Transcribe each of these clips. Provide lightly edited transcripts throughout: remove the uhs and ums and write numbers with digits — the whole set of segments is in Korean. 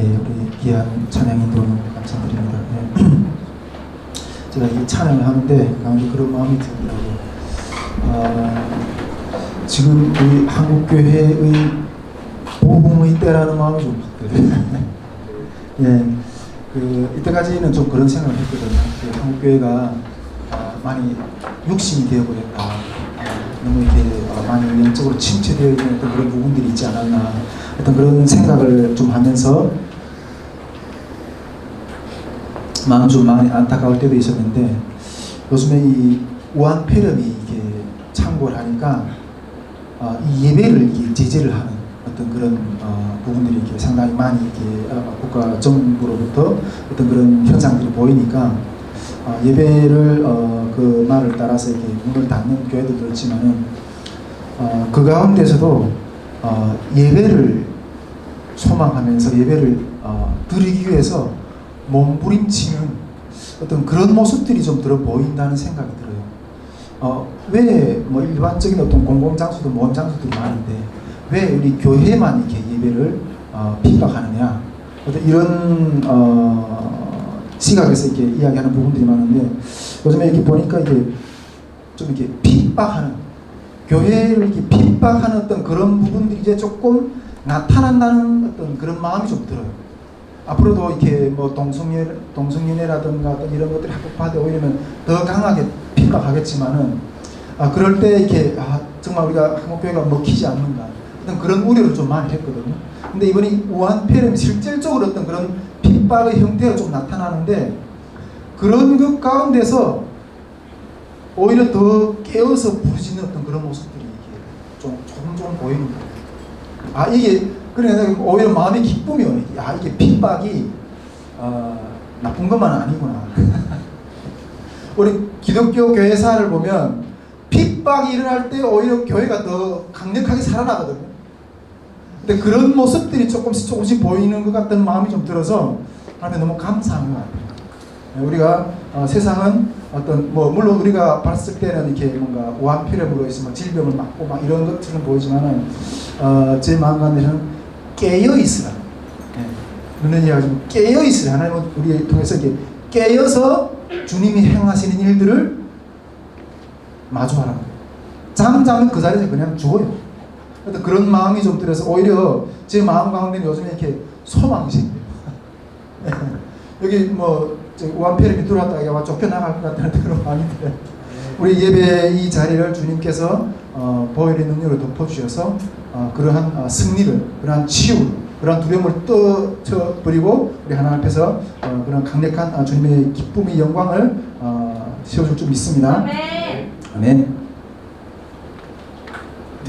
예, 우리 귀한 찬양인도 감사드립니다. 예. 제가 이 찬양을 하는데 가운데 그런 마음이 들더라고요. 지금 우리 한국교회의 복음의 때라는 마음이 좀 들어요. 예, 이때까지는 좀 그런 생각을 했거든요. 한국교회가 많이 육신이 되어버렸다. 너무 이렇게 많이 영적으로 침체되어 있는 어떤 그런 부분들이 있지 않았나. 어떤 그런 생각을 좀 하면서 마음 좀 많이 안타까울 때도 있었는데, 요즘에 이 우한 폐렴이 이게 창궐 하니까 이 예배를 이게 제재를 하는 어떤 그런 부분들이 이렇게 상당히 많이 이렇게 국가 정부로부터 어떤 그런 현상들이 보이니까 예배를 그 말을 따라서 이렇게 문을 닫는 교회도 있지만은 그 가운데서도 예배를 소망하면서 예배를 드리기 위해서 몸부림치는 어떤 그런 모습들이 좀 들어 보인다는 생각이 들어요. 왜 뭐 일반적인 어떤 공공장소도 모임 장소들이 많은데 왜 우리 교회만 이렇게 예배를 핍박하느냐, 어떤 이런 시각에서 이렇게 이야기하는 부분들이 많은데, 요즘에 이렇게 보니까 이게 좀 이렇게 핍박하는, 교회를 이렇게 핍박하는 어떤 그런 부분들이 이제 조금 나타난다는 어떤 그런 마음이 좀 들어요. 앞으로도 이렇게 뭐 동성연애라든가 어떤 이런 것들이 합법화되고 이러면 더 강하게 핍박하겠지만은, 그럴 때 이렇게 정말 우리가 한국교회가 먹히지 않는가, 어떤 그런 우려를 좀 많이 했거든요. 근데 이번에 우한 폐렴이 실질적으로 어떤 그런 핍박의 형태가 좀 나타나는데, 그런 것 가운데서 오히려 더 깨어서 부르짖는 어떤 그런 모습들이 이게 조금 보입니다. 이게 그래 오히려 마음의 기쁨이 오네. 이게 핍박이 나쁜 것만 아니구나. 우리 기독교 교회사를 보면 핍박이 일어날 때 오히려 교회가 더 강력하게 살아나거든요. 근데 그런 모습들이 조금씩 보이는 것 같다는 마음이 좀 들어서 하나님 너무 감사한 것 같아요. 우리가 세상은 어떤 물론 우리가 봤을 때는 이렇게 뭔가 우한 폐렴으로 있으면 질병을 막고 막 이런 것처럼 보이지만은 제 마음 가운데는 깨어 있으라. 그런 이야기가 좀 깨어 있으라. 하나님은 우리를 통해서 이렇게 깨어서 주님이 행하시는 일들을 마주하라고. 잠자면 그 자리에서 그냥 죽어요. 그런 마음이 좀 들어서 오히려 제 마음 가운데는 요즘에 이렇게 소망이 생겨요. 여기 뭐 우한 폐렴이 들어왔다가 쫓겨나갈 것 같다는 그런 마음이 들어요. 우리 예배 이 자리를 주님께서 보혈의 능력으로 덮어주셔서 그러한 승리를, 그러한 치유, 그러한 두려움을 떨쳐버리고 우리 하나님 앞에서 그런 강력한 주님의 기쁨의 영광을 세워줄 줄 믿습니다. 아멘. 아멘.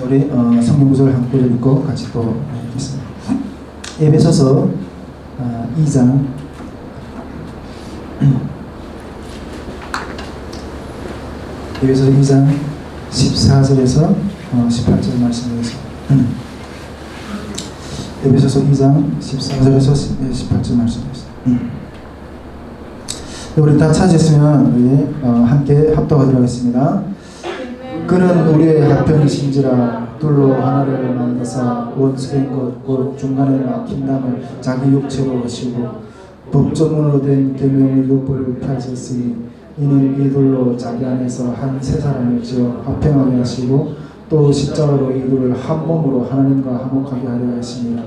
우리 성경 구절을 한 구절 읽고 같이 또 읽겠습니다. 에베소서 2장 에베소서 2장 14절에서 18절 말씀드리겠습니다. 에베소서 2장 14절에서 18절 말씀드리겠습니다. 우리 다 찾으셨으면 우리 함께 합독하도록 하겠습니다. 그는 우리의 합편이신지라 둘로 하나를 만드사 원수된 것 곧 중간에 막힌 담을 자기 육체로 하시고 법조문으로 된 계명의 율법을 펴셨으니 이는 이 둘로 자기 안에서 한 세 사람을 지어 화평하게 하시고 또 십자가로 이 둘을 한 몸으로 하나님과 화목하게 하려 하시니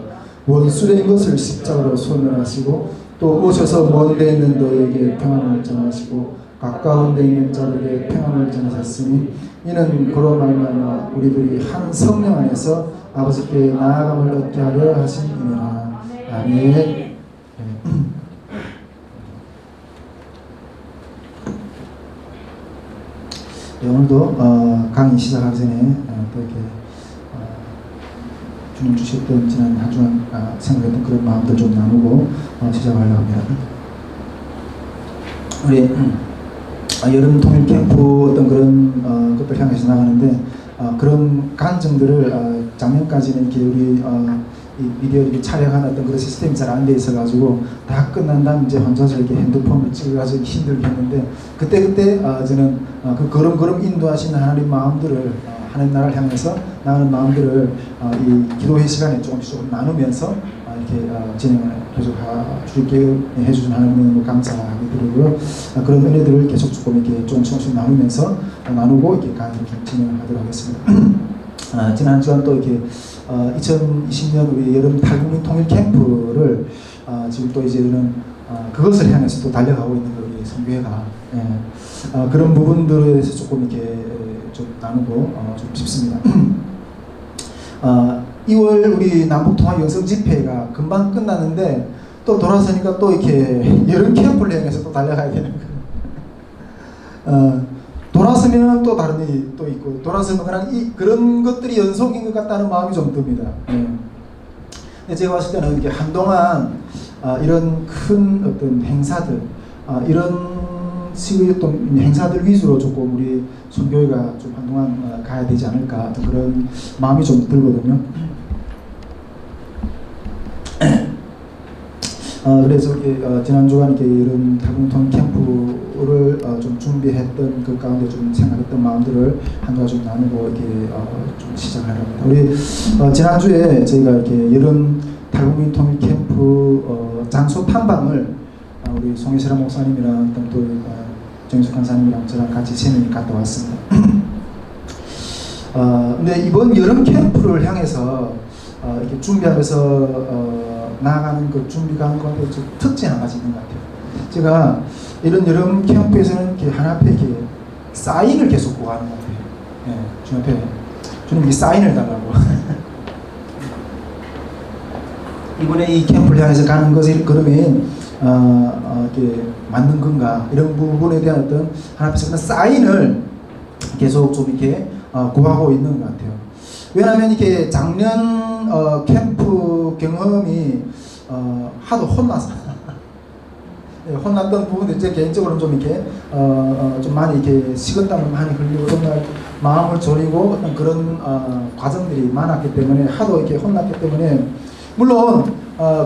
원수된 것을 십자가로 소멸하시고 또 오셔서 먼 데 있는 너에게 평안을 전하시고 가까운 데 있는 자들에게 평안을 전하셨으니 이는 그로 말미암아 우리들이 한 성령 안에서 아버지께 나아감을 얻게 하려 하심이니라. 아멘. 오늘도 강의 시작하기 전에 또 이렇게 주님 주셨던 지난 한 주간 생각했던 그런 마음들 좀 나누고 시작하려고 합니다. 우리 여름 통일 캠프 어떤 그런 것들 향해서 나가는데 그런 간증들을 작년까지는 이렇게 우리 이 미디어 이렇게 촬영하는 어떤 그런 시스템이 잘 안 돼 있어가지고 다 끝난 다음 이제 혼자서 이렇게 핸드폰을 찍어가지고 힘들게 했는데 그때 저는 그 걸음걸음 인도하시는 하나님 마음들을 하나님 나라를 향해서 나가는 마음들을 이 기도회 시간에 조금 나누면서 이렇게 진행을 계속 해주신 하나님을 감사하게 드리고요. 그런 은혜들을 계속 조금 이렇게 조금씩 나누면서 나누고 이렇게 강의를 좀 진행을 하도록 하겠습니다. 지난 주간 또 이렇게 2020년 우리 여름 탈북민 통일 캠프를 지금 또 이제는 그것을 향해서 또 달려가고 있는 우리 선교회가 그런 부분들에 대해서 조금 이렇게 좀 나누고 좀 싶습니다. 2월 우리 남북통합 영성 집회가 금방 끝났는데 또 돌아서니까 또 이렇게 여름 캠프를 향해서 또 달려가야 되는 거예요. 돌아서면 또 다른 일이 또 있고 돌아서면 그냥 그런 것들이 연속인 것 같다는 마음이 좀 듭니다. 근데 제가 봤을 때는 이렇게 한동안 이런 큰 어떤 행사들 이런 식의 어떤 행사들 위주로 조금 우리 선교회가 좀 한동안 가야 되지 않을까 그런 마음이 좀 들거든요. 그래서 이렇게 지난 주간 이렇게 이런 탈북민 캠프를 좀 준비했던 그 가운데 좀 생각했던 마음들을 한 가지 좀 나누고 이렇게 좀 시작을 합니다. 우리 지난 주에 저희가 이렇게 여름 탈북민 통일 캠프 장소 탐방을 우리 송혜슬 목사님이랑 또 정숙 간사님이랑 저랑 같이 재미있게 갔다 왔습니다. 근데 이번 여름 캠프를 향해서 이렇게 준비하면서 나아가는 그 준비가 가운데 특징 한 가지 있는 것 같아요. 제가 이런 여름 캠프에서는 이렇게 하나 앞에 이렇게 사인을 계속 구하는 것 같아요. 주님 앞에 주님 이 사인을 달라고. 이번에 이 캠프를 향해서 가는 것이 그러면 이렇게 맞는 건가 이런 부분에 대한 어떤 하나 앞에서 그런 사인을 계속 좀 이렇게 구하고 있는 것 같아요. 왜냐하면 이렇게 작년 캠프 경험이 하도 혼나서 혼났던 부분도 제 개인적으로는 좀 이렇게 좀 많이 이렇게 식은땀을 많이 흘리고 정말 마음을 졸이고 어떤 그런 과정들이 많았기 때문에 하도 이렇게 혼났기 때문에 물론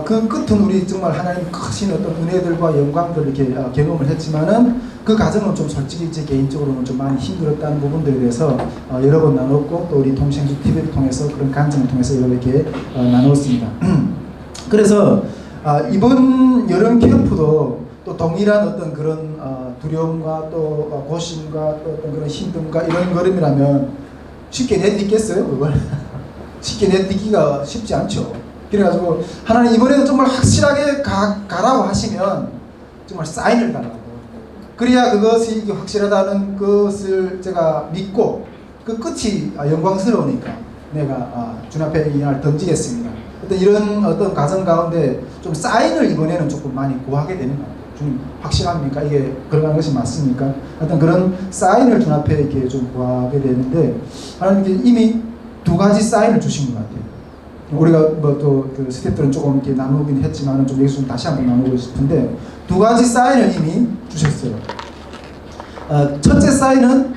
그 끝은 우리 정말 하나님 크신 어떤 은혜들과 영광들을 이렇게 경험을 했지만은 그 과정은 좀 솔직히 제 개인적으로는 좀 많이 힘들었다는 부분들에 대해서 여러 번 나눴고 또 우리 동생수 TV를 통해서 그런 관점을 통해서 여러 번 이렇게 나눴습니다. 그래서 이번 여름 캠프도 또 동일한 어떤 그런 두려움과 또 고심과 또 어떤 그런 힘듦과 이런 걸음이라면 쉽게 내딛겠어요 그걸? 쉽게 내딛기가 쉽지 않죠. 그래가지고 하나님 이번에는 정말 확실하게 가라고 하시면 정말 사인을 달라고 그래야 그것이 확실하다는 것을 제가 믿고 그 끝이 영광스러우니까 내가 주님 앞에 이날 던지겠습니다. 어떤 이런 어떤 과정 가운데 좀 사인을 이번에는 조금 많이 구하게 되는 것 같아요. 주님 확실합니까? 이게 걸어가는 것이 맞습니까? 어떤 그런 사인을 주님 앞에 이렇게 좀 구하게 되는데 하나님께 이미 두 가지 사인을 주신 것 같아요. 우리가 뭐 또 그 스태프들은 조금 이렇게 나누긴 했지만 좀 여기서 좀 다시 한번 나누고 싶은데 두 가지 사인을 이미 주셨어요. 첫째 사인은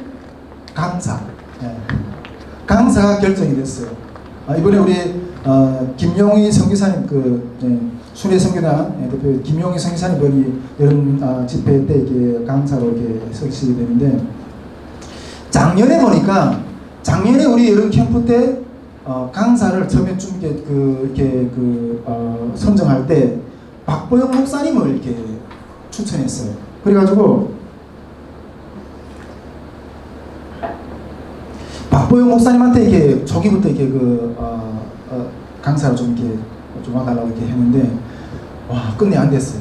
강사. 강사가 결정이 됐어요. 이번에 우리 김용희 선교사님 순회 선교단 대표 김용희 선교사님 분이 여름 집회 때 이렇게 강사로 이렇게 서시게 되는데 작년에 보니까 작년에 우리 여름 캠프 때 강사를 처음에 좀 이렇게 선정할 때 박보영 목사님을 이렇게 추천했어요. 그래가지고 박보영 목사님한테 이렇게 초기부터 이렇게 강사를 좀 이렇게 좀 와달라고 이렇게 했는데 와 끝내 안 됐어요.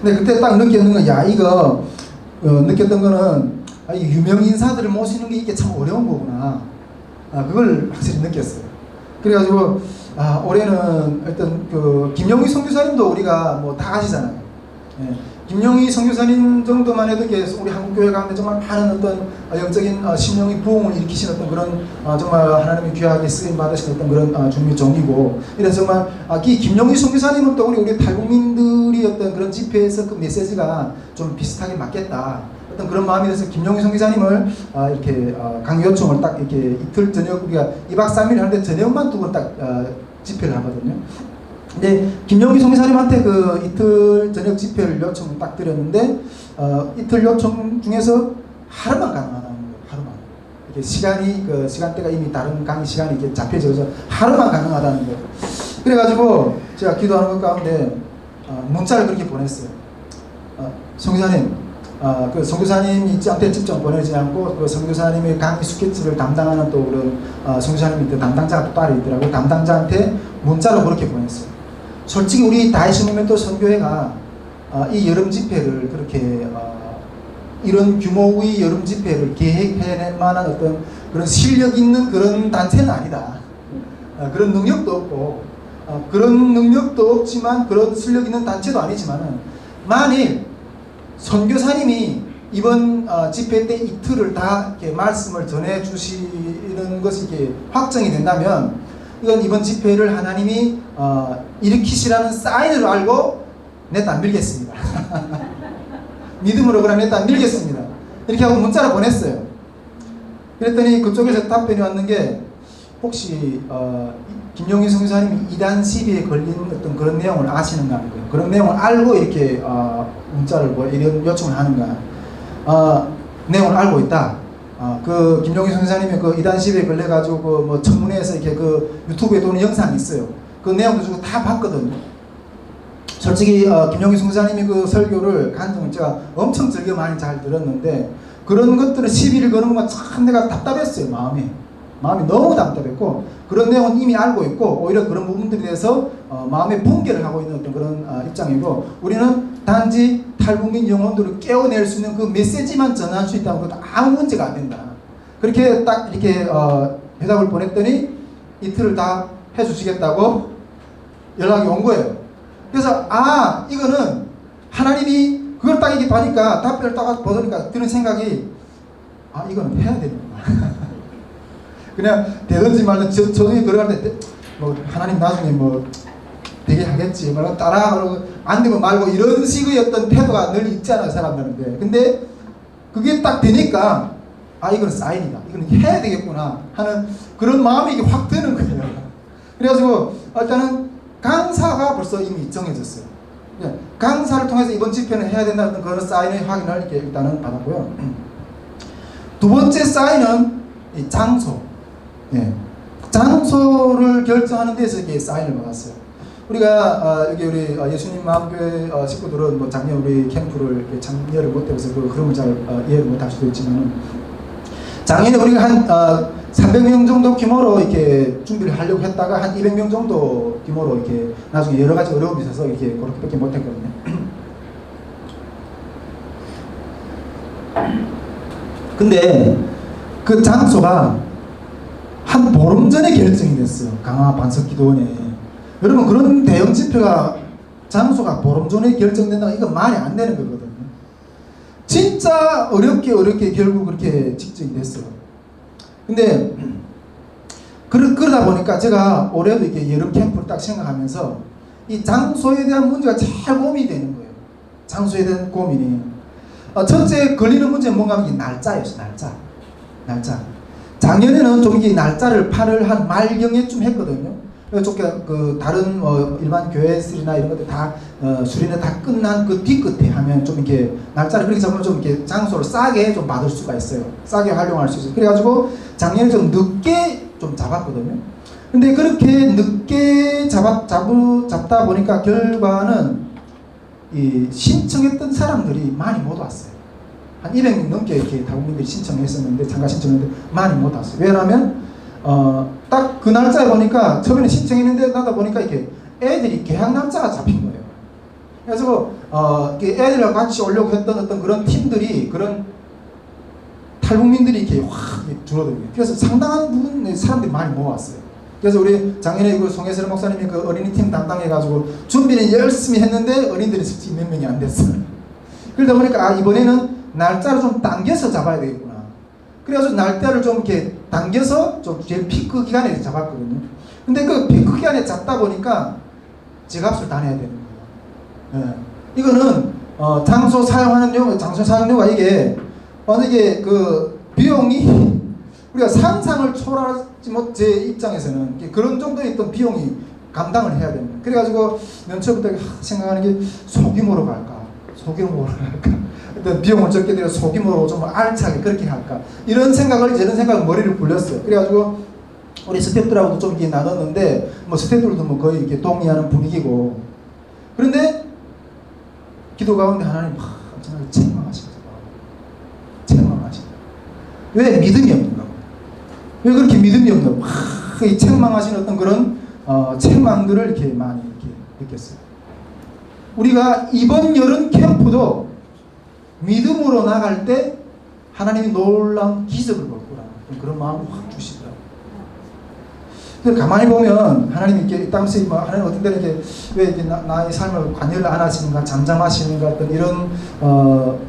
근데 그때 딱 느꼈는 건 야 이거 느꼈던 거는 유명 인사들을 모시는 게 이게 참 어려운 거구나. 그걸 확실히 느꼈어요. 그래가지고 올해는 일단 김용희 선교사님도 우리가 뭐 다 아시잖아요. 김용희 선교사님 정도만 해도 우리 한국교회 가운데 정말 많은 어떤 영적인 심령의 부흥을 일으키신 어떤 그런 정말 하나님의 귀하게 쓰임 받으신 어떤 그런 주님의 종이고 이래서 정말 이 김용희 선교사님은 또 우리 탈북민들이 어떤 그런 집회에서 그 메시지가 좀 비슷하게 맞겠다. 어떤 그런 마음이 들어서 김용희 선교사님을 이렇게 강요 요청을 딱 이렇게 이틀 저녁 우리가 2박 3일 하는데 저녁만 두고 딱 집회를 하거든요. 근데 김용희 선교사님한테 그 이틀 저녁 집회를 요청을 딱 드렸는데 이틀 요청 중에서 하루만 가능하다는 거예요. 하루만. 이렇게 시간대가 이미 다른 강의 시간이 이렇게 잡혀져서 하루만 가능하다는 거예요. 그래가지고 제가 기도하는 것 가운데 문자를 그렇게 보냈어요. 선교사님, 그 선교사님이 짱때 직접 보내지 않고 그 선교사님의 강의 스케치를 담당하는 또 그런 선교사님이 담당자가 또 따로 있더라고요. 담당자한테 문자로 그렇게 보냈어요. 솔직히 우리 다이스모멘트 선교회가 이 여름 집회를 그렇게 이런 규모의 여름 집회를 계획해낼 만한 어떤 그런 실력 있는 그런 단체는 아니다. 그런 능력도 없고 그런 능력도 없지만 그런 실력 있는 단체도 아니지만은 만일 선교사님이 이번 집회 때 이틀을 다 이렇게 말씀을 전해 주시는 것이 이렇게 확정이 된다면 이건 이번 집회를 하나님이 일으키시라는 사인으로 알고 내 안 밀겠습니다. 믿음으로 그럼 내 안 밀겠습니다. 이렇게 하고 문자를 보냈어요. 그랬더니 그쪽에서 답변이 왔는 게 혹시 김용희 선교사님이 이단 시비에 걸린 어떤 그런 내용을 아시는가 하는 거예요. 그런 내용을 알고 이렇게 문자를 뭐 이런 요청을 하는가. 내용을 알고 있다. 그 김용희 선교사님이 그 이단 시비에 걸려가지고 그 뭐 청문회에서 이렇게 그 유튜브에 도는 영상이 있어요. 그 내용도 주고 다 봤거든요. 솔직히 김용희 선교사님이 그 설교를 간증을 제가 엄청 즐겨 많이 잘 들었는데 그런 것들을 시비를 거는 것만 참 내가 답답했어요. 마음이 너무 답답했고 그런 내용은 이미 알고 있고 오히려 그런 부분들에 대해서 마음의 분개를 하고 있는 어떤 그런 입장이고 우리는 단지 탈북민 영혼들을 깨워낼 수 있는 그 메시지만 전할 수 있다는 것도 아무 문제가 안 된다. 그렇게 딱 이렇게 대답을 보냈더니 이틀을 다 해주시겠다고 연락이 온 거예요. 그래서 이거는 하나님이 그걸 딱 이렇게 보니까 답변을 딱 보니까 드는 생각이 이거는 해야 되는구나. 그냥 되든지 말든지 저도 걸어갈 때 뭐 하나님 나중에 뭐 되게 하겠지 말고 따라하고 안 되면 말고 이런 식의 어떤 태도가 늘 있잖아요 사람들한테. 근데 그게 딱 되니까 이거는 사인이다. 이거는 해야 되겠구나 하는 그런 마음이 이게 확 드는 거예요. 그래가지고 일단은 강사가 벌써 이미 정해졌어요. 강사를 통해서 이번 집회는 해야 된다는 그런 사인의 확인을 이렇게 일단은 받았고요. 두 번째 사인은 이 장소. 장소를 결정하는 데서 이렇게 사인을 받았어요. 우리가 여기 우리 예수님 마음교회 식구들은 뭐 작년 우리 캠프를 참여를 못해서 그런 걸 잘 이해를 못할 수도 있지만 작년에 우리가 한 300명 정도 규모로 이렇게 준비를 하려고 했다가 한 200명 정도 규모로 이렇게 나중에 여러 가지 어려움이 있어서 이렇게 그렇게밖에 못했거든요. 근데 그 장소가 한 보름 전에 결정이 됐어요. 강화 반석기도원에. 여러분 그런 대형 집회가 장소가 보름 전에 결정된다고 이건 말이 안 되는 거거든요. 진짜 어렵게 결국 그렇게 직정이 됐어요. 근데 그러다 보니까 제가 올해도 이렇게 여름 캠프를 딱 생각하면서 이 장소에 대한 문제가 잘 고민이 되는 거예요. 장소에 대한 고민이. 첫째 걸리는 문제는 뭔가 하면 날짜였어요. 날짜. 작년에는 좀 이게 날짜를 8월 한 말경에 좀 했거든요. 그래서 그 다른 일반 교회들이나 이런 것들 다 수련회 다 끝난 그 뒤끝에 하면 좀 이렇게 날짜를 그렇게 잡으면 좀 이렇게 장소를 싸게 좀 받을 수가 있어요. 싸게 활용할 수 있어요. 그래가지고 작년에 좀 늦게 좀 잡았거든요. 근데 그렇게 늦게 잡다 보니까 결과는 이 신청했던 사람들이 많이 못 왔어요. 한 200명 넘게 이렇게 다국민들이 신청했었는데 참가 신청했는데 많이 못 왔어요. 왜냐하면 딱 그 날짜에 보니까 처음에는 신청했는데 나다 보니까 이렇게 애들이 개학 날짜가 잡힌 거예요. 그래서 애들과 같이 오려고 했던 어떤 그런 팀들이 그런 탈북민들이 이렇게 확 줄어들고요. 그래서 상당한 부분 사람들이 많이 모았어요. 그래서 우리 작년에 그 송혜슬 목사님이 그 어린이 팀 담당해가지고 준비는 열심히 했는데 어린이들이 솔직히 몇 명이 안 됐어요. 그러다 보니까 이번에는 날짜를 좀 당겨서 잡아야 되겠구나. 그래서 날짜를 좀 이렇게 당겨서 좀 제일 피크 기간에 잡았거든요. 근데 그 피크 기간에 잡다 보니까 지갑을 다 내야 되는 거예요. 이거는 장소 사용료가 이게 그 비용이 우리가 상상을 초월하지 못 제 입장에서는 그런 정도의 어떤 비용이 감당을 해야 됩니다. 그래가지고 연초부터 생각하는 게 소규모로 갈까? 어떤 비용을 적게 들여 소규모로 좀 알차게 그렇게 할까? 저런 생각을 머리를 굴렸어요. 그래가지고 우리 스태프들하고도 좀 이렇게 나눴는데 뭐 스태프들도 뭐 거의 이렇게 동의하는 분위기고. 그런데 기도 가운데 하나님 정말 책망하시더라고요. 책망하시다. 왜 믿음이 없는가? 왜 그렇게 믿음이 없는가? 이 책망하시는 어떤 그런 책망들을 이렇게 많이 이렇게 느꼈어요. 우리가 이번 여름 캠프도 믿음으로 나갈 때 하나님이 놀라운 기적을 볼 거라는 그런 마음을 확 주시더라고요. 그래서 가만히 보면 하나님이 이렇게 땅에서 뭐 하나님 어떤 때는 이렇게 왜 이렇게 나의 삶을 관여를 안 하시는가, 잠잠하시는가, 어떤 이런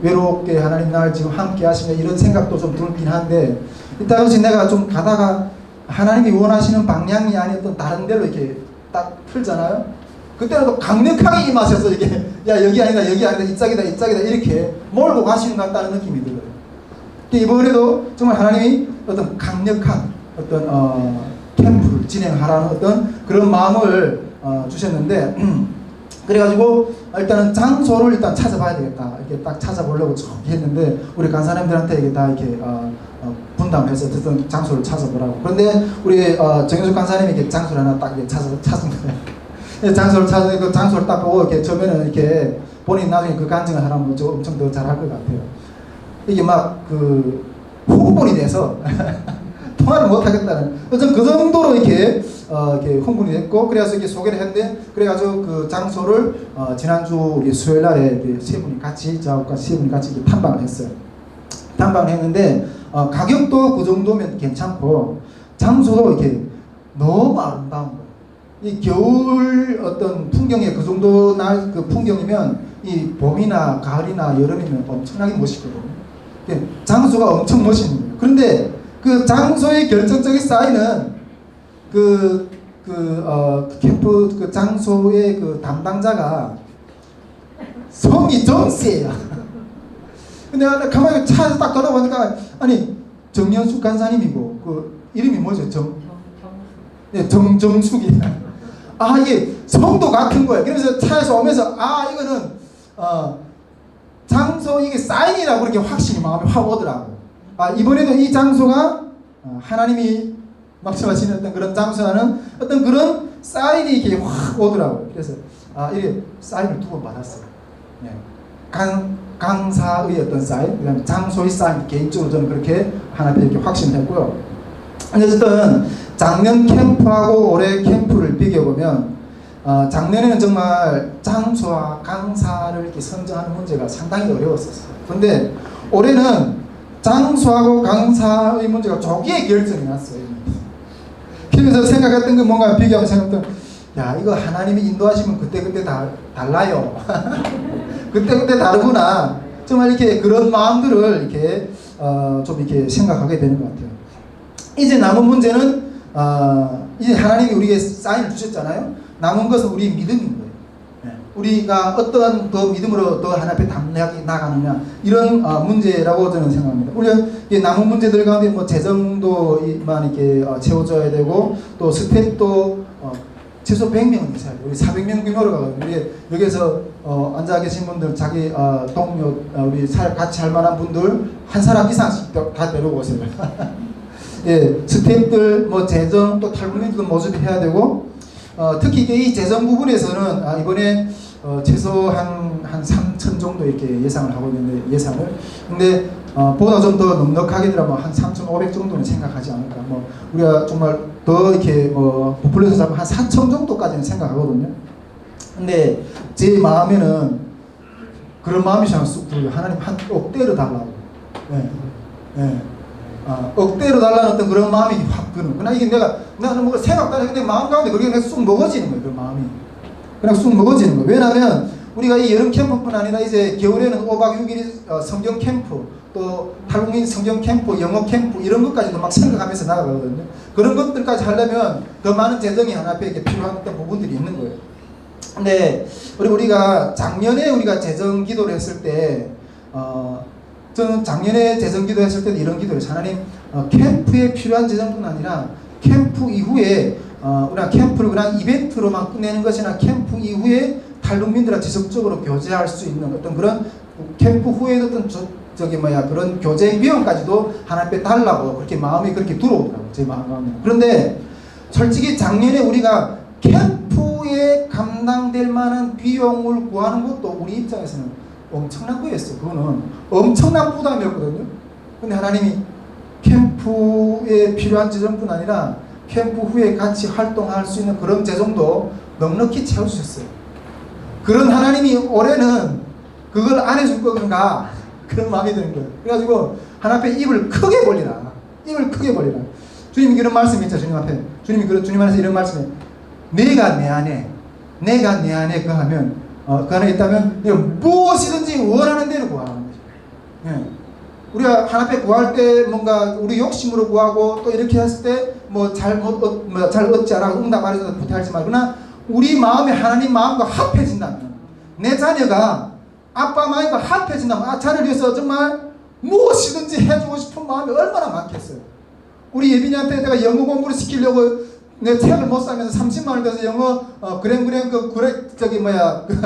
외롭게 하나님 나를 지금 함께 하시는 이런 생각도 좀 들긴 한데, 이따가서 내가 좀 가다가 하나님이 원하시는 방향이 아니었던 다른 데로 이렇게 딱 틀잖아요. 그때는 또 강력하게 임하셔서 이게 야 여기 아니다 여기 아니다 이짝이다 이짝이다 이렇게 몰고 가시는 것 같다는 느낌이 들어요. 이번에도 정말 하나님이 어떤 강력한 어떤 캠프를 진행하라는 어떤 그런 마음을 주셨는데 그래가지고 일단은 장소를 일단 찾아봐야 되겠다 이렇게 딱 찾아보려고 했는데 우리 간사님들한테 이게 다 이렇게 분담해서 어떤 장소를 찾아보라고. 그런데 우리 정현숙 간사님이 이렇게 장소를 하나 딱 이렇게 찾은 거예요. 장소를 찾아서 그 장소를 딱 보고 이렇게 처음에는 이렇게 본인 나중에 그 간증을 하라면 엄청 더 잘할 것 같아요. 이게 막 그 흥분이 돼서 통화를 못 하겠다는 그 정도로 이렇게 흥분이 됐고 그래서 이렇게 소개를 했는데 그래가지고 그 장소를 지난주 우리 수요일 날에 세 분이 같이 저하고 세 분이 같이 이렇게 탐방을 했어요. 탐방을 했는데 가격도 그 정도면 괜찮고 장소도 이렇게 너무 아름다운 거예요. 이 겨울 어떤 풍경에 그 정도 날 그 풍경이면 이 봄이나 가을이나 여름이면 엄청나게 멋있거든요. 장소가 엄청 멋있는 거예요. 그런데 그 장소의 결정적인 사인은 캠프 그 장소의 그 담당자가 성이 정세야. 근데 가만히 차에서 딱 돌아보니까 아니 정연숙 간사님이고 그 이름이 뭐죠? 정숙이야. 아 이게 성도 같은 거예요. 그래서 차에서 오면서 이거는 장소 이게 사인이라고 그렇게 확신이 마음에 확 오더라고. 이번에도 이 장소가 하나님이 말씀하시는 어떤 그런 장소라는 어떤 그런 사인이 이렇게 확 오더라고. 그래서 이게 사인을 2번 받았어요. 네. 강사의 어떤 사인, 그다음에 장소의 사인 개인적으로 저는 그렇게 하나님께 이렇게 확신했고요. 어쨌든 작년 캠프하고 올해 캠프를 비교해보면 작년에는 정말 장소와 강사를 이렇게 선정하는 문제가 상당히 어려웠었어요. 그런데 올해는 장소하고 강사의 문제가 조기에 결정이 났어요. 그래서 생각했던 건 뭔가 비교하면 생각했던 야 이거 하나님이 인도하시면 그때그때 달라요. 그때그때 다르구나. 정말 이렇게 그런 마음들을 이렇게 좀 이렇게 생각하게 되는 것 같아요. 이제 남은 문제는 이제 하나님이 우리에게 사인을 주셨잖아요. 남은 것은 우리 믿음인 거예요. 우리가 어떠한 더 믿음으로 더 하나님 앞에 담대하게 나가느냐 이런 문제라고 저는 생각합니다. 우리가 남은 문제들 가운데 뭐 재정도만 이렇게 채워져야 되고 또 스텝도 최소 100명은 있어야 돼요. 우리 400명 규모로 가거든요. 우리 여기서 앉아 계신 분들 자기 동료 우리 같이 할 만한 분들 한 사람 이상씩 다 데리고 오세요. 예, 스텝들 뭐 재정 또 탈북민들도 모집해야 되고 특히 이 재정 부분에서는 이번에 최소 한 3천 정도 이렇게 예상을 하고 있는데 예산을 근데 보다 좀 더 넉넉하게더라면 한 3,500 정도는 생각하지 않을까. 뭐 우리가 정말 더 이렇게 부풀려서 잡으면 한 4천 정도까지는 생각하거든요. 근데 제 마음에는 그런 마음이 잘 쑥 들어요. 하나님 한 억대로 달라고. 네. 네. 억대로 달라는 어떤 그런 마음이 확 드는. 그러나 이게 나는 뭐 생각도 안 해. 근데 마음 가운데 그게 그냥 쑥 먹어지는 거예요. 그 마음이. 그냥 쑥 먹어지는 거예요. 왜냐하면 우리가 이 여름 캠프뿐 아니라 이제 겨울에는 5박 6일 성경 캠프, 또 탈북민 성경 캠프, 영어 캠프 이런 것까지도 막 생각하면서 나가거든요. 그런 것들까지 하려면 더 많은 재정이 하나 앞에 필요한 어떤 부분들이 있는 거예요. 근데 우리가 작년에 우리가 재정 기도를 했을 때 저는 작년에 재정 기도했을 때도 이런 기도를 했어요. 하나님 캠프에 필요한 재정뿐 아니라 캠프 이후에 우리가 캠프를 그냥 이벤트로만 끝내는 것이나 캠프 이후에 탈북민들과 지속적으로 교제할 수 있는 어떤 그런 캠프 후에 어떤 그런 교제 비용까지도 하나님 앞에 달라고 그렇게 마음이 그렇게 들어오더라고요. 제 마음에. 그런데 솔직히 작년에 우리가 캠프에 감당될 만한 비용을 구하는 것도 우리 입장에서는 엄청난 거였어요. 그거는 엄청난 부담이었거든요. 근데 하나님이 캠프에 필요한 재정뿐 아니라 캠프 후에 같이 활동할 수 있는 그런 재정도 넉넉히 채워주셨어요. 그런 하나님이 올해는 그걸 안 해줄 건가 그런 마음이 드는 거예요. 그래가지고 하나님 앞에 입을 크게 벌리라. 입을 크게 벌리라. 주님이 그런 말씀이 있죠. 주님 앞에. 주님 안에서 이런 말씀이 내가 내 안에 그 하면 그 안에 있다면 무엇이든지 원하는 대로 구하라는 거죠. 예. 우리가 하나님 앞에 구할 때 뭔가 우리 욕심으로 구하고 또 이렇게 했을 때 잘 얻지 않아 응답 안 해서 부탁하지 말고 그러나 우리 마음이 하나님 마음과 합해진다면 내 자녀가 아빠 마음과 합해진다면 자녀를 위해서 정말 무엇이든지 해주고 싶은 마음이 얼마나 많겠어요. 우리 예빈이한테 내가 영어 공부를 시키려고 내 책을 못 사면서 30만 원 들여서 영어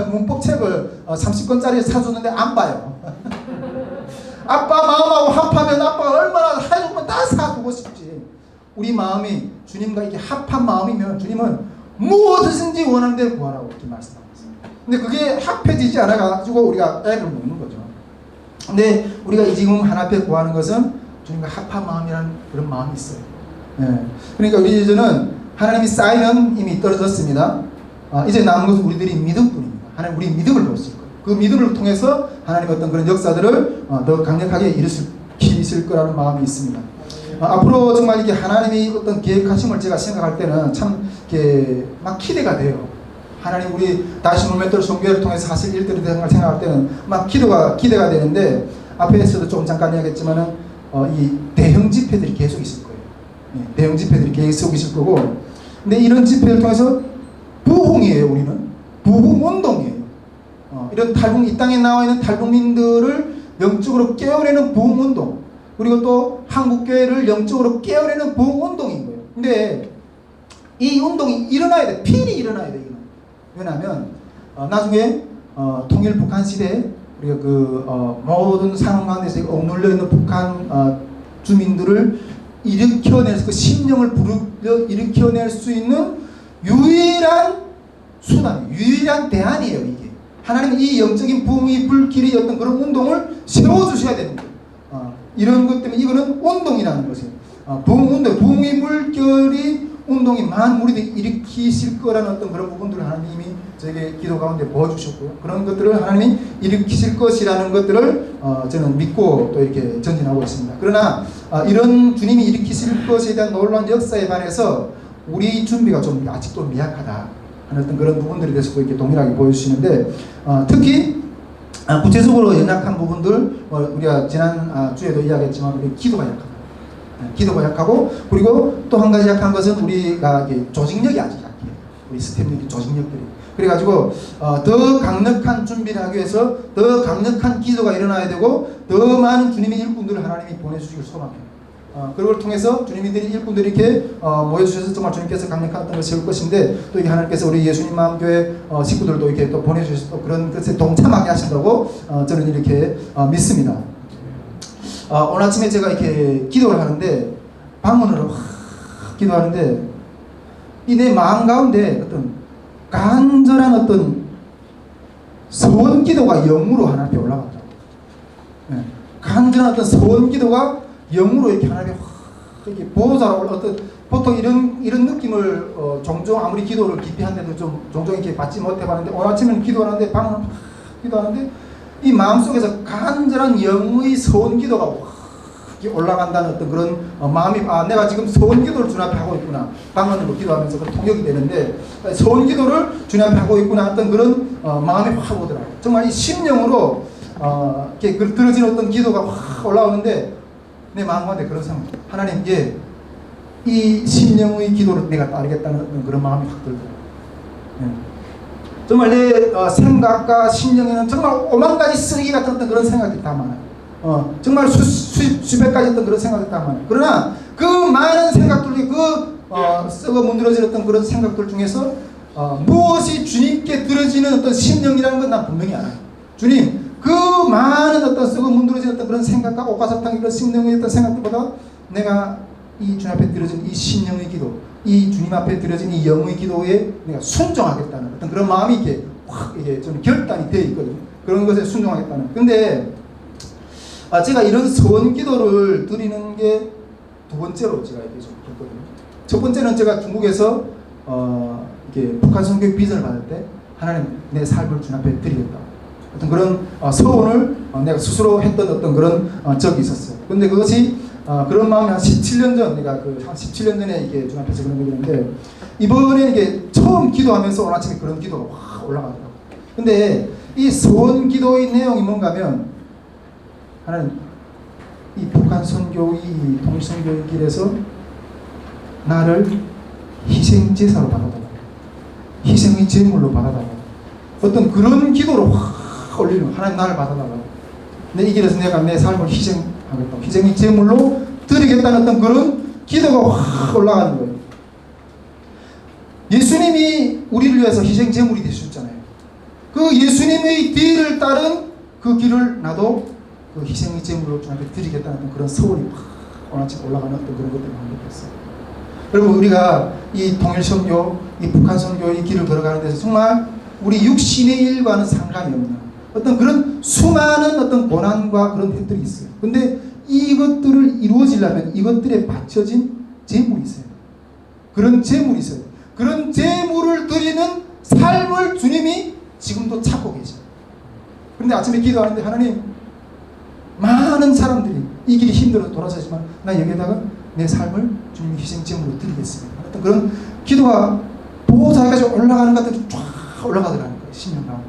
문법 책을 30권짜리 사줬는데 안 봐요. 아빠 마음하고 합하면 아빠가 얼마나 해주면 다 사주고 싶지. 우리 마음이 주님과 이렇게 합한 마음이면 주님은 무엇이든지 원하는 대로 구하라고 이렇게 말씀하고 있습니다. 근데 그게 합해지지 않아가지고 우리가 애를 먹는 거죠. 근데 우리가 지금 하나님 앞에 구하는 것은 주님과 합한 마음이라는 그런 마음이 있어요. 예. 그러니까 우리 이제는 하나님이 사인은 이미 떨어졌습니다. 이제 남은 것은 우리들이 믿음뿐입니다. 하나님 우리 믿음을 보실 거예요. 그 믿음을 통해서 하나님 어떤 그런 역사들을 더 강력하게 일으키실 거라는 마음이 있습니다. 앞으로 정말 이게 하나님이 어떤 계획하심을 제가 생각할 때는 참 이렇게 막 기대가 돼요. 하나님 우리 다시 모멘토 종교를 통해서 하실 일들에 대한 생각할 때는 막 기대가 되는데 앞에서도 좀 잠깐 이야기했지만은 이 대형 집회들이 계속 있을 거예요. 대형 집회들이 계속 있을 거고, 근데 이런 집회를 통해서 부흥이에요. 우리는 부흥 운동이에요. 이런 이 땅에 나와 있는 탈북민들을 영적으로 깨어내는 부흥 운동, 그리고 또 한국교회를 영적으로 깨어내는 부흥 운동인 거예요. 근데 이 운동이 일어나야 돼. 필히 일어나야 돼. 왜냐하면 나중에 통일 북한 시대에 우리가 모든 상황 가운데서 억눌려 있는 북한 주민들을 일으켜낼 그 심령을 일으켜낼 수 있는 유일한 수단, 유일한 대안이에요. 이게 하나님은 이 영적인 부흥의 불길이 어떤 그런 운동을 세워주셔야 되는 거예요. 이런 것 때문에 이거는 운동이라는 것이에요. 부흥의 물결이 운동이 만물이 일으키실 거라는 어떤 그런 부분들을 하나님이 저에게 기도 가운데 보여주셨고요. 그런 것들을 하나님이 일으키실 것이라는 것들을 저는 믿고 또 이렇게 전진하고 있습니다. 그러나 이런 주님이 일으키실 것에 대한 놀라운 역사에 반해서 우리 준비가 좀 아직도 미약하다 하는 어떤 그런 부분들에 대해서도 이렇게 동일하게 보여주시는데, 특히 구체적으로 연약한 부분들, 우리가 지난 주에도 이야기했지만 우리 기도가 약합니다. 기도가 약하고, 그리고 또 한 가지 약한 것은 우리가 조직력이 아직 약해요. 우리 스태프들이 조직력들이. 그래가지고 더 강력한 준비를 하기 위해서 더 강력한 기도가 일어나야 되고, 더 많은 주님의 일꾼들을 하나님이 보내주시길 소망해요. 그걸 통해서 주님들이 일꾼들이 이렇게 모여주셔서 정말 주님께서 강력한 어떤 것을 세울 것인데, 또 이게 하나님께서 우리 예수님 마음교회 식구들도 이렇게 또 보내주셔서 또 그런 것에 동참하게 하신다고 저는 이렇게 믿습니다. 오늘 아침에 제가 이렇게 기도를 하는데, 방언으로 기도하는데, 이 내 마음 가운데 어떤 간절한 어떤 소원 기도가 영으로 하나님 앞에 올라갔다. 간절한 어떤 소원 기도가 영으로 이렇게 하나님 이렇게 보호자로 어떤 보통 이런 느낌을 종종 아무리 기도를 깊이 한데도 좀 종종 이렇게 받지 못해봤는데, 오늘 아침에는 기도하는데 방언 기도하는데 이 마음속에서 간절한 영의 소원 기도가 올라간다는 어떤 그런 마음이, 내가 지금 소원 기도를 주님 앞에 하고 있구나. 방언으로 기도하면서 그 통역이 되는데, 소원 기도를 주님 앞에 하고 있구나 어떤 그런 마음이 확 오더라고요. 정말 이 심령으로 이렇게 들어진 어떤 기도가 확 올라오는데, 내 마음 가운데 그런 생각, 하나님 이 심령의 기도를 내가 따르겠다는 그런 마음이 확 들더라고요. 정말 내 생각과 심령에는 정말 오만 가지 쓰레기 같은 어떤 그런 생각들이 다 많아요. 정말 수백 가지 어떤 그런 생각들이 다 많아요. 그러나 그 많은 생각들, 썩어 문드러진 어떤 그런 생각들 중에서 무엇이 주님께 들어지는 어떤 심령이라는 건 난 분명히 알아요. 주님, 그 많은 어떤 썩어 문드러진 어떤 그런 생각과 옥가사탕 이런 심령의 어떤 생각들보다 내가 이 주님 앞에 드려진 이 심령의 기도, 이 주님 앞에 드려진 이 영의 기도에 내가 순종하겠다는 어떤 그런 마음이 이렇게 확 이게 좀 결단이 되어 있거든요. 그런 것에 순종하겠다는. 근데 제가 이런 소원 기도를 드리는 게 두 번째로 제가 이렇게 좀 했거든요. 첫 번째는 제가 중국에서 이렇게 북한 선교 비전을 받을 때 하나님 내 삶을 주님 앞에 드리겠다. 어떤 그런 서원을 내가 스스로 했던 어떤 그런 적이 있었어요. 근데 그것이 그런 마음이 한 17년 전, 내가 한 17년 전에 이게 주님 앞에서 그런 얘기했는데 이번에 이게 처음 기도하면서 오늘 아침에 그런 기도가 확 올라가더라고요. 근데 이 서원 기도의 내용이 뭔가 하면 하나님 이 북한 선교의 통일 선교의 길에서 나를 희생 제사로 받아달라. 희생의 제물로 받아달라. 어떤 그런 기도로 확 올리는 하나님 나를 받아달라. 이 길에서 내가 내 삶을 희생하겠다. 희생의 제물로 드리겠다는 어떤 그런 기도가 확 올라가는 거예요. 예수님이 우리를 위해서 희생 제물이 되셨잖아요. 그 예수님의 뒤를 따른 그 길을 나도 그 희생의 제물로 주님께 드리겠다는 그런 서울이 확 오늘 아침 올라가는 어떤 그런 것들을 느꼈어요. 여러분 우리가 이 통일 선교, 이 북한 선교의 길을 걸어가는 데서 정말 우리 육신의 일과는 상관이 없는 어떤 그런 수많은 어떤 고난과 그런 것들이 있어요. 근데 이것들을 이루어지려면 이것들에 바쳐진 제물이 있어요. 그런 제물이 있어요. 그런 제물을 드리는 삶을 주님이 지금도 찾고 계셔요. 그런데 아침에 기도하는데 하나님 많은 사람들이 이 길이 힘들어서 돌아서지만 나 여기에다가 내 삶을 주님의 희생제물로 드리겠습니다. 어떤 그런 기도가 보호자까지 올라가는 것 같은 쫙 올라가더라는 거예요. 심령 가운데.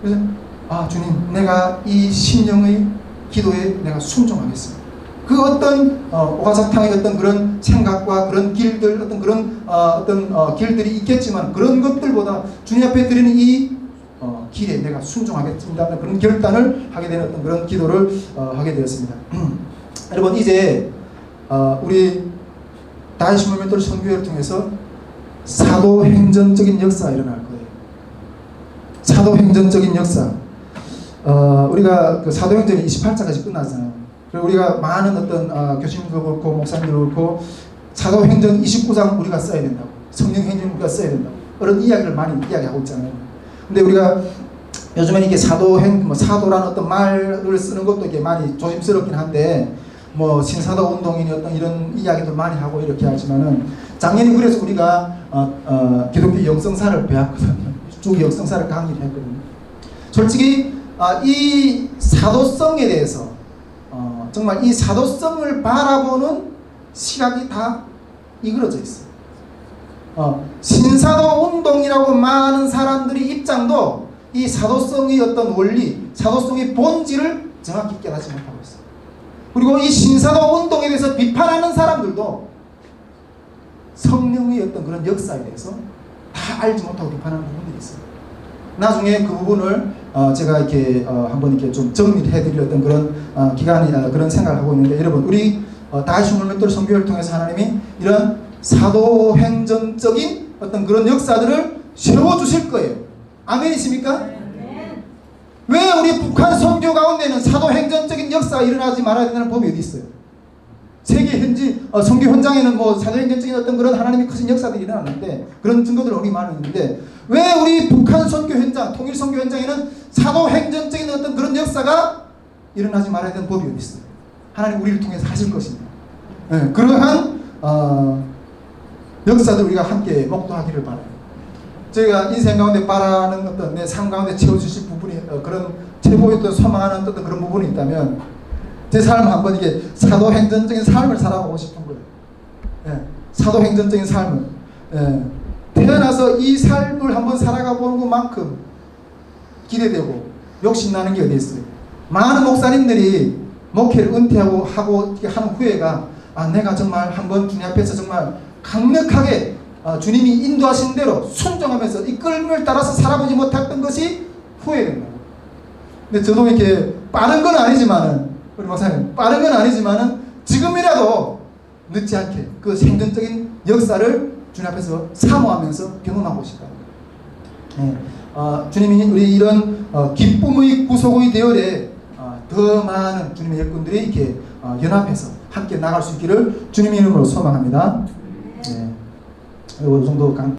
그래서 주님 내가 이 심령의 기도에 내가 순종하겠습니다. 그 어떤 오가사탕의 어떤 그런 생각과 그런 길들 어떤 그런 길들이 있겠지만 그런 것들보다 주님 앞에 드리는 이 길에 내가 순종하겠습니다. 그런 결단을 하게 되는 어떤 그런 기도를 하게 되었습니다. 여러분 이제 우리 다이시 모멘토 선교회를 통해서 사도행전적인 역사가 일어날 거예요. 사도행전적인 역사. 우리가 그 사도행전이 28장까지 끝나잖아요. 그리고 우리가 많은 어떤 교수님도 그렇고 목사님도 그렇고 사도행전 29장 우리가 써야 된다고, 성령행전 우리가 써야 된다고 그런 이야기를 많이 이야기하고 있잖아요. 근데 우리가 요즘엔 이게 사도라는 어떤 말을 쓰는 것도 이게 많이 조심스럽긴 한데 신사도 운동이니 어떤 이런 이야기도 많이 하고 이렇게 하지만은 작년에 그래서 우리가 기독교 영성사를 배웠거든요. 쭉 영성사를 강의를 했거든요. 솔직히 이 사도성에 대해서 정말 이 사도성을 바라보는 시각이 다 이그러져 있어요. 신사도 운동이라고 많은 사람들의 입장도 이 사도성의 어떤 원리, 사도성의 본질을 정확히 깨닫지 못하고 있어요. 그리고 이 신사도 운동에 대해서 비판하는 사람들도 성령의 어떤 그런 역사에 대해서 다 알지 못하고 비판하는 부분들이 있어요. 나중에 그 부분을 제가 이렇게 한번 이렇게 좀 정리를 해드릴 어떤 그런 기간이 그런 생각을 하고 있는데 여러분 우리 다시 물맷돌 선교를 통해서 하나님이 이런 사도행전적인 어떤 그런 역사들을 세워주실 거예요. 아멘이십니까? 네. 왜 우리 북한 선교 가운데는 사도행전적인 역사가 일어나지 말아야 된다는 법이 어디 있어요? 세계 현지 선교 현장에는 사도행전적인 어떤 그런 하나님의 크신 역사들이 일어났는데 그런 증거들 우리 많이 있는데 왜 우리 북한 선교 현장, 통일 선교 현장에는 사도행전적인 어떤 그런 역사가 일어나지 말아야 되는 법이 어디 있어요? 하나님 우리를 통해서 하실 것입니다. 네, 그러한 역사들 우리가 함께 목도하기를 바라요. 저희가 인생 가운데 바라는 어떤 내 삶 가운데 채워주실 부분이 그런 최고의 어떤 소망하는 어떤 그런 부분이 있다면 제 삶을 한번 이게 사도행전적인 삶을 살아보고 싶은 거예요. 예, 사도행전적인 삶을 태어나서 이 삶을 한번 살아가 보는 것만큼 기대되고 욕심나는 게 어디 있어요? 많은 목사님들이 목회를 은퇴하고 하는 후회가 내가 정말 한번 주님 앞에서 정말 강력하게 주님이 인도하신 대로 순종하면서 이 끌음을 따라서 살아보지 못했던 것이 후회된다. 근데 저도 이렇게 빠른 건 아니지만은 우리 목사님 빠른 건 아니지만은 지금이라도 늦지 않게 그 생존적인 역사를 주님 앞에서 사모하면서 경험하고 싶다. 네, 주님이 우리 이런 기쁨의 구속의 대열에 더 많은 주님의 일꾼들이 이렇게 연합해서 함께 나갈 수 있기를 주님의 이름으로 소망합니다. 네, 이 정도